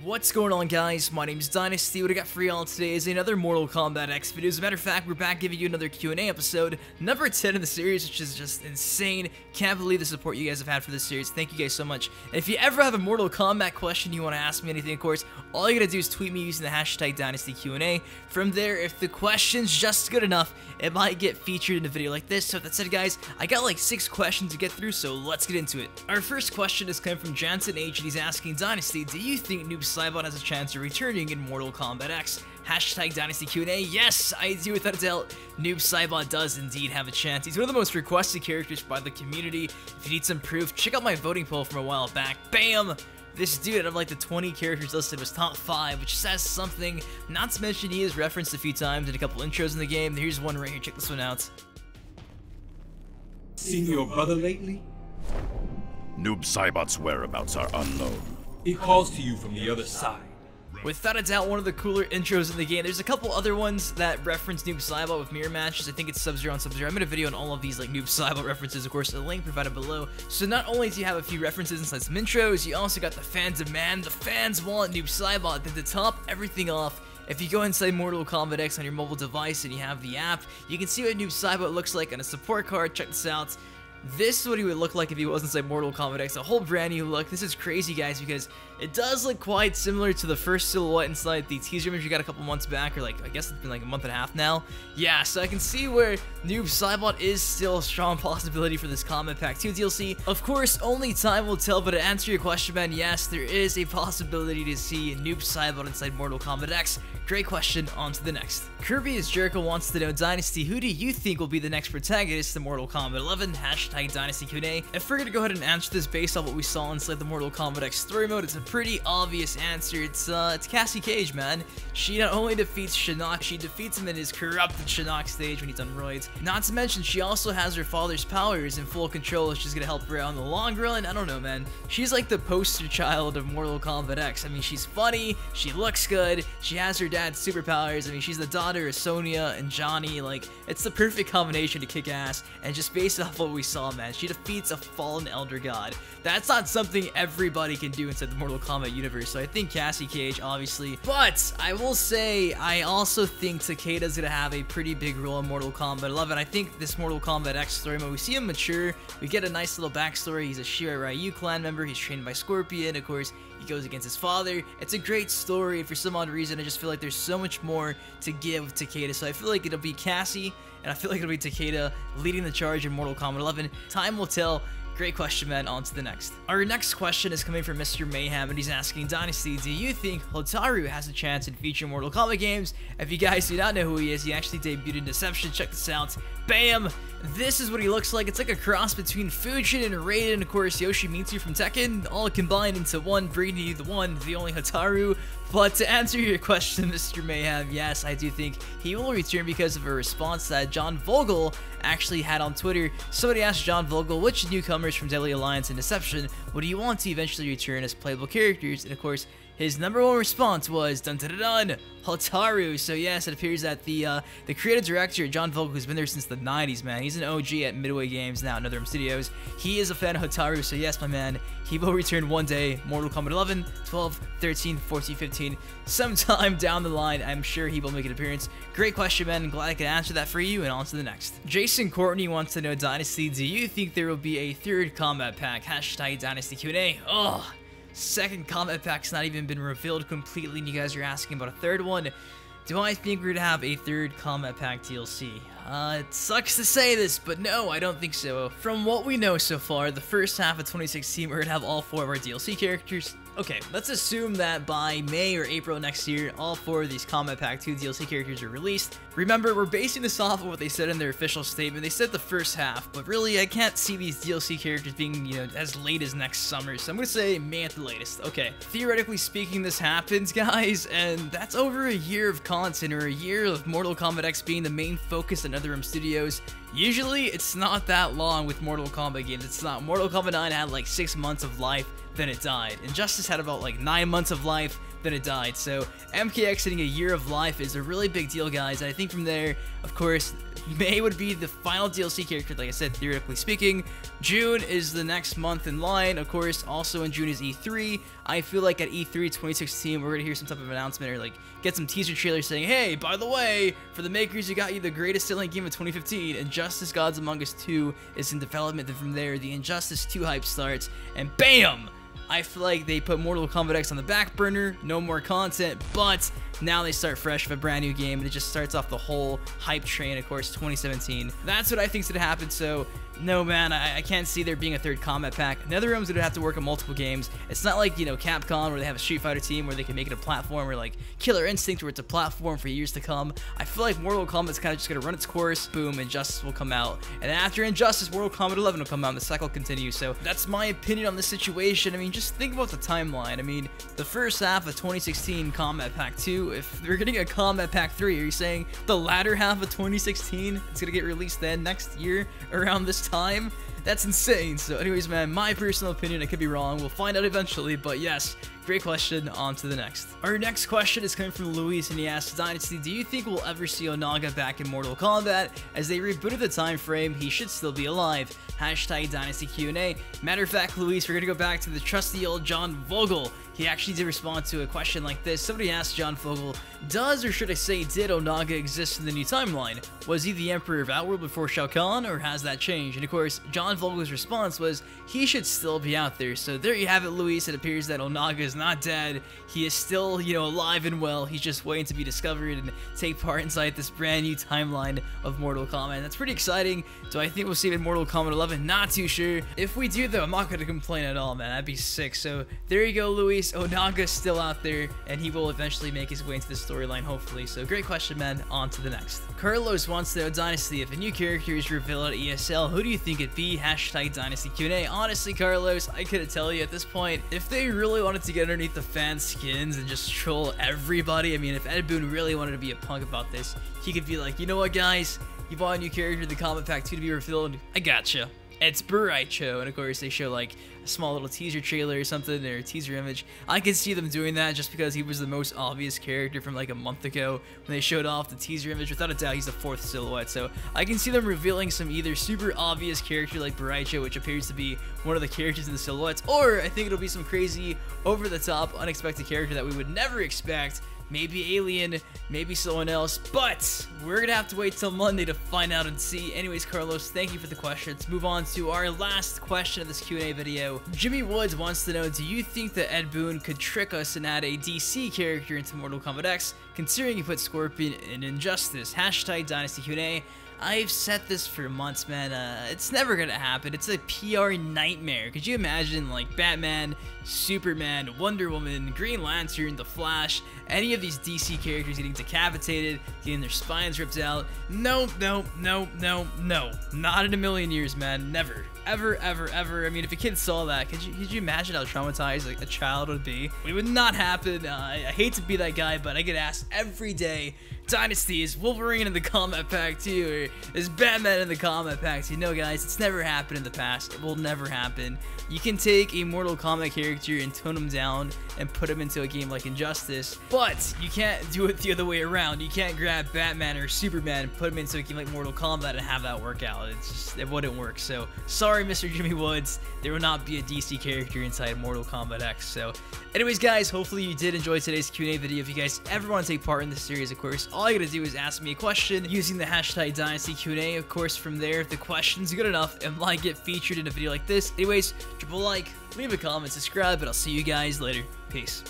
What's going on, guys? My name is Dynasty. What I got for y'all today is another Mortal Kombat X video. As a matter of fact, we're back giving you another Q&A episode, number 10 in the series, which is just insane. Can't believe the support you guys have had for this series. Thank you guys so much. And if you ever have a Mortal Kombat question you want to ask me anything, of course, all you gotta do is tweet me using the hashtag DynastyQnA. From there, if the question's just good enough, it might get featured in a video like this. So with that said, guys, I got like 6 questions to get through, so let's get into it. Our first question is coming from Jansen H, and he's asking, Dynasty, do you think Noob Saibot has a chance of returning in Mortal Kombat X? Hashtag DynastyQnA. Yes, I do, without a doubt. Noob Saibot does indeed have a chance. He's one of the most requested characters by the community. If you need some proof, check out my voting poll from a while back. Bam! This dude, out of like the 20 characters listed, was top 5, which says something. Not to mention he is referenced a few times in a couple intros in the game. Here's one right here. Check this one out. Seen your brother lately? Noob Saibot's whereabouts are unknown. He calls to you from the other side. Without a doubt, one of the cooler intros in the game. There's a couple other ones that reference Noob Saibot with mirror matches. I think it's Sub-Zero on Sub-Zero. I made a video on all of these like Noob Saibot references, of course, a link provided below. So not only do you have a few references inside some intros, you also got the fan demand. The fans want Noob Saibot. Then to top everything off, if you go inside Mortal Kombat X on your mobile device and you have the app, you can see what Noob Saibot looks like on a support card. Check this out. This is what he would look like if he was inside Mortal Kombat X, a whole brand new look. This is crazy, guys, because it does look quite similar to the first silhouette inside the teaser image you got a couple months back, or like, I guess it's been like a month and a half now. Yeah, so I can see where Noob Saibot is still a strong possibility for this Kombat Pack 2 DLC. Of course, only time will tell, but to answer your question, man, yes, there is a possibility to see Noob Saibot inside Mortal Kombat X. Great question, on to the next. Kirby is Jericho wants to know, Dynasty, who do you think will be the next protagonist in Mortal Kombat 11? Hashtag DynastyQnA. If we're gonna go ahead and answer this based on what we saw inside the Mortal Kombat X story mode, it's a pretty obvious answer. It's Cassie Cage, man. She not only defeats Shinnok, she defeats him in his corrupted Shinnok stage when he's on roids. Not to mention, she also has her father's powers in full control, which is gonna help her out in the long run. I don't know, man. She's like the poster child of Mortal Kombat X. I mean, she's funny, she looks good, she has her dad's superpowers. I mean, she's the daughter of Sonya and Johnny. Like, it's the perfect combination to kick ass. And just based off what we saw, man, she defeats a fallen elder god. That's not something everybody can do inside the Mortal Kombat universe, so I think Cassie Cage, obviously. But I will say, I also think Takeda's gonna have a pretty big role in Mortal Kombat 11. I think this Mortal Kombat X story mode, we see him mature, we get a nice little backstory. He's a Shirai Ryu clan member, he's trained by Scorpion, of course, he goes against his father. It's a great story, and for some odd reason, I just feel like there's so much more to give with Takeda, so I feel like it'll be Cassie, and I feel like it'll be Takeda leading the charge in Mortal Kombat 11. Time will tell. Great question, man. On to the next. Our next question is coming from Mr. Mayhem, and he's asking, Dynasty, do you think Hotaru has a chance in future Mortal Kombat games? If you guys do not know who he is, he actually debuted in Deception. Check this out. Bam! This is what he looks like. It's like a cross between Fujin and Raiden, of course, Yoshimitsu from Tekken, all combined into one, bringing you the one, the only Hotaru. But to answer your question, Mr. Mayhem, yes, I do think he will return because of a response that John Vogel actually had on Twitter. Somebody asked John Vogel, which newcomers from Deadly Alliance and Deception would you want to eventually return as playable characters? And of course, his #1 response was dun dun dun dun, Hotaru. So yes, it appears that the creative director John Vogel, who's been there since the 90s, man, he's an OG at Midway Games now, NetherRealm Studios. He is a fan of Hotaru, so yes, my man, he will return one day. Mortal Kombat 11, 12, 13, 14, 15, sometime down the line, I'm sure he will make an appearance. Great question, man. Glad I could answer that for you, and on to the next. Jason Courtney wants to know, Dynasty, do you think there will be a third Kombat Pack? Hashtag DynastyQnA. Oh. Second Kombat Pack's not even been revealed completely, and you guys are asking about a third one. Do I think we're gonna have a third Kombat Pack DLC? It sucks to say this, but no, I don't think so. From what we know so far, the first half of 2016, we're gonna have all 4 of our DLC characters. Okay, let's assume that by May or April next year, all 4 of these Kombat Pack 2 DLC characters are released. Remember, we're basing this off of what they said in their official statement. They said the first half, but really, I can't see these DLC characters being, you know, as late as next summer, so I'm gonna say May at the latest. Okay, theoretically speaking, this happens, guys, and that's over a year of content, or a year of Mortal Kombat X being the main focus at NetherRealm Studios. Usually, it's not that long with Mortal Kombat games. It's not. Mortal Kombat 9 had like 6 months of life, then it died. Injustice had about like 9 months of life, then it died. So MKX hitting a year of life is a really big deal, guys. And I think from there, of course, May would be the final DLC character, like I said, theoretically speaking. June is the next month in line. Of course, also in June is E3. I feel like at E3 2016, we're going to hear some type of announcement or like get some teaser trailers saying, hey, by the way, for the makers who got you the greatest selling game of 2015, Injustice Gods Among Us 2 is in development. Then from there, the Injustice 2 hype starts, and BAM! I feel like they put Mortal Kombat X on the back burner, no more content, but now they start fresh with a brand new game, and it just starts off the whole hype train, of course, 2017. That's what I think's gonna happen, so no, man, I can't see there being a third combat pack. NetherRealm's gonna have to work on multiple games. It's not like, you know, Capcom, where they have a Street Fighter team where they can make it a platform, or like Killer Instinct, where it's a platform for years to come. I feel like Mortal Kombat's kind of just gonna run its course, boom, Injustice will come out, and then after Injustice, Mortal Kombat 11 will come out, and the cycle continues. So that's my opinion on this situation. I mean, just think about the timeline. I mean, the first half of 2016 Combat Pack 2, if they're getting a Combat Pack 3, are you saying the latter half of 2016 it's gonna get released then next year around this time? That's insane. So anyways, man, my personal opinion, I could be wrong, we'll find out eventually, but yes, great question. On to the next. Our next question is coming from Luis, and he asks, Dynasty, do you think we'll ever see Onaga back in Mortal Kombat? As they rebooted the time frame, he should still be alive. Hashtag Dynasty QnA. Matter of fact, Luis, we're gonna go back to the trusty old John Vogel. He actually did respond to a question like this. Somebody asked John Vogel, does, or should I say, did Onaga exist in the new timeline? Was he the Emperor of Outworld before Shao Kahn, or has that changed? And of course, John Vogel's response was, he should still be out there. So there you have it, Luis. It appears that Onaga is not dead. He is still, you know, alive and well. He's just waiting to be discovered and take part inside this brand new timeline of Mortal Kombat. And that's pretty exciting. Do I think we'll see it in Mortal Kombat 11? Not too sure. If we do, though, I'm not going to complain at all, man. That'd be sick. So there you go, Luis. Onaga's still out there, and he will eventually make his way into the storyline, hopefully. So great question, man. On to the next. Carlos wants to know, Dynasty, if a new character is revealed at ESL, who do you think it'd be? Hashtag Dynasty QnA. Honestly, Carlos, I couldn't tell you at this point. If they really wanted to get underneath the fan skins and just troll everybody, I mean, if Ed Boon really wanted to be a punk about this, he could be like, you know what, guys? You bought a new character in the Combat Pack 2 to be revealed. I gotcha. It's Buraicho, and of course they show like a small little teaser trailer or something, or a teaser image. I could see them doing that just because he was the most obvious character from like a month ago when they showed off the teaser image. Without a doubt, he's the 4th silhouette, so I can see them revealing some either super obvious character like Buraicho, which appears to be one of the characters in the silhouettes, or I think it'll be some crazy, over-the-top, unexpected character that we would never expect. Maybe Alien, maybe someone else, but we're gonna have to wait till Monday to find out and see. Anyways, Carlos, thank you for the question. Let's move on to our last question of this Q&A video. Jimmy Woods wants to know, do you think that Ed Boon could trick us and add a DC character into Mortal Kombat X, considering he put Scorpion in Injustice? Hashtag Dynasty Q&A. I've said this for months, man. It's never gonna happen. It's a PR nightmare. Could you imagine, like, Batman, Superman, Wonder Woman, Green Lantern, The Flash, any of these DC characters getting decapitated, getting their spines ripped out? No, no, no, no, no. Not in a million years, man. Never. Ever, ever, ever. I mean, if a kid saw that, could you imagine how traumatized like a child would be? It would not happen. I hate to be that guy, but I get asked every day, Dynasty, is Wolverine in the Combat Pack 2, or is Batman in the Combat Pack 2? No, guys, it's never happened in the past. It will never happen. You can take a Mortal Kombat character and tone him down and put him into a game like Injustice, but you can't do it the other way around. You can't grab Batman or Superman and put him into a game like Mortal Kombat and have that work out. It wouldn't work. So sorry, Mr. Jimmy Woods, there will not be a DC character inside Mortal Kombat X. So anyways, guys, hopefully you did enjoy today's Q&A video. If you guys ever want to take part in this series, of course, all you gotta do is ask me a question using the hashtag Dynasty Q&A. Of course, from there, if the question's good enough, it might get featured in a video like this. Anyways, drop a like, leave a comment, subscribe, and I'll see you guys later. Peace.